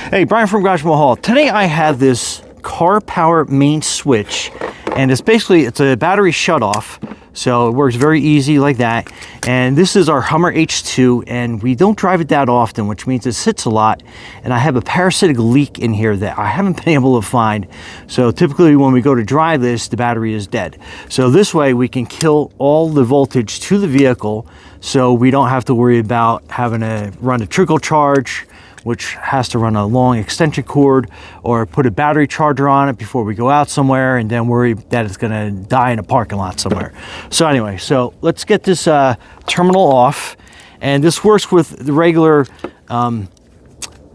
Hey, Brian from Garage Mahal. Today I have this car power main switch, and it's a battery shutoff, so it works very easy like that. And this is our Hummer H2, and we don't drive it that often, which means it sits a lot. And I have a parasitic leak in here that I haven't been able to find. So typically when we go to drive this, the battery is dead. So this way we can kill all the voltage to the vehicle, so we don't have to worry about having to run a trickle charge, which has to run a long extension cord, or put a battery charger on it before we go out somewhere and then worry that it's going to die in a parking lot somewhere. So anyway, so let's get this terminal off. And this works with the regular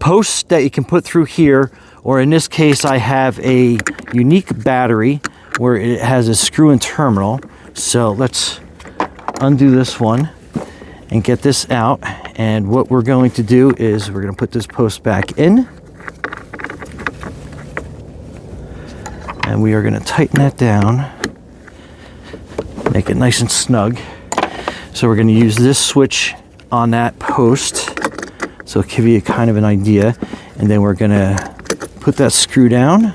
posts that you can put through here, or in this case I have a unique battery where it has a screw-in terminal. So let's undo this one and get this out. And what we're going to do is we're going to put this post back in, and we are going to tighten that down, make it nice and snug. So we're going to use this switch on that post, so it'll give you kind of an idea. And then we're going to put that screw down.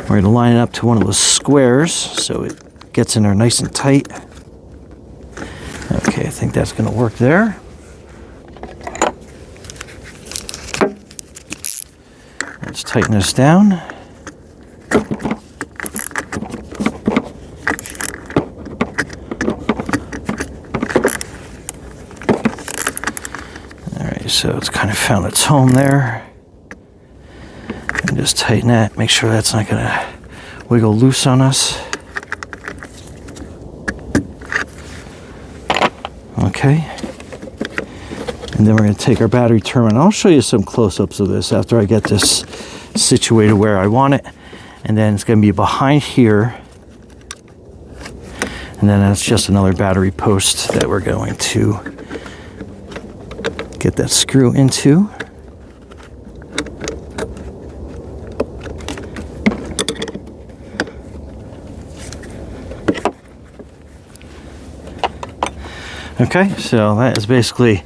We're going to line it up to one of those squares so it gets in there nice and tight. Okay, I think that's going to work there. Let's tighten this down. Alright, so it's kind of found its home there. And just tighten that, make sure that's not going to wiggle loose on us. Okay, and then we're going to take our battery terminal. I'll show you some close-ups of this after I get this situated where I want it. And then it's going to be behind here, and then that's just another battery post that we're going to get that screw into. Okay, so that is basically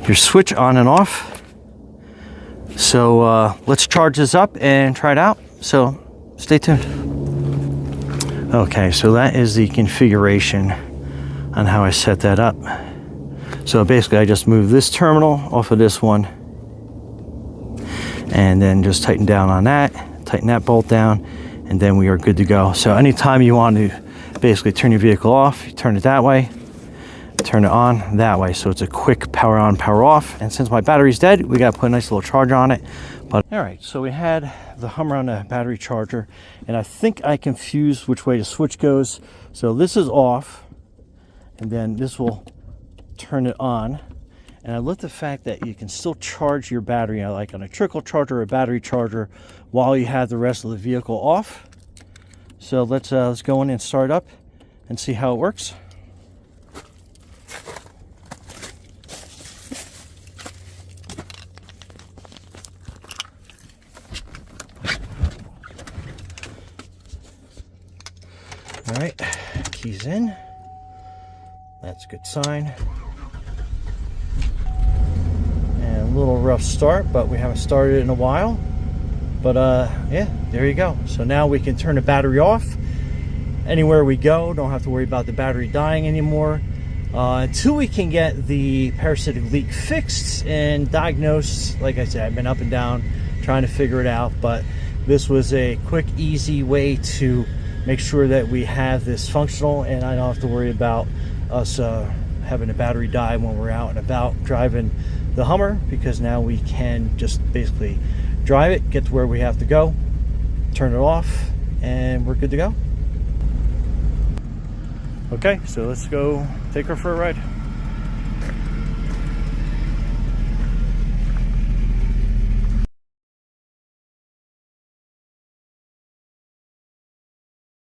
your switch on and off. So let's charge this up and try it out. So stay tuned. Okay, so that is the configuration on how I set that up. So basically I just move this terminal off of this one, and then just tighten down on that, tighten that bolt down, and then we are good to go. So anytime you want to basically turn your vehicle off, you turn it that way. Turn it on that way, so it's a quick power on, power off. And since my battery's dead, we got to put a nice little charger on it. But all right, so we had the Hummer on the battery charger, and I think I confused which way the switch goes. So this is off, and then this will turn it on. And I love the fact that you can still charge your battery, like on a trickle charger or a battery charger, while you have the rest of the vehicle off. So let's go in and start up and see how it works. All right, keys in. That's a good sign. And a little rough start, but we haven't started it in a while. But yeah, there you go. So now we can turn the battery off. Anywhere we go, don't have to worry about the battery dying anymore. Until we can get the parasitic leak fixed and diagnosed. Like I said, I've been up and down trying to figure it out, but this was a quick, easy way to make sure that we have this functional, and I don't have to worry about us having a battery die when we're out and about driving the Hummer, because now we can just basically drive it, get to where we have to go, turn it off, and we're good to go. Okay, so let's go take her for a ride.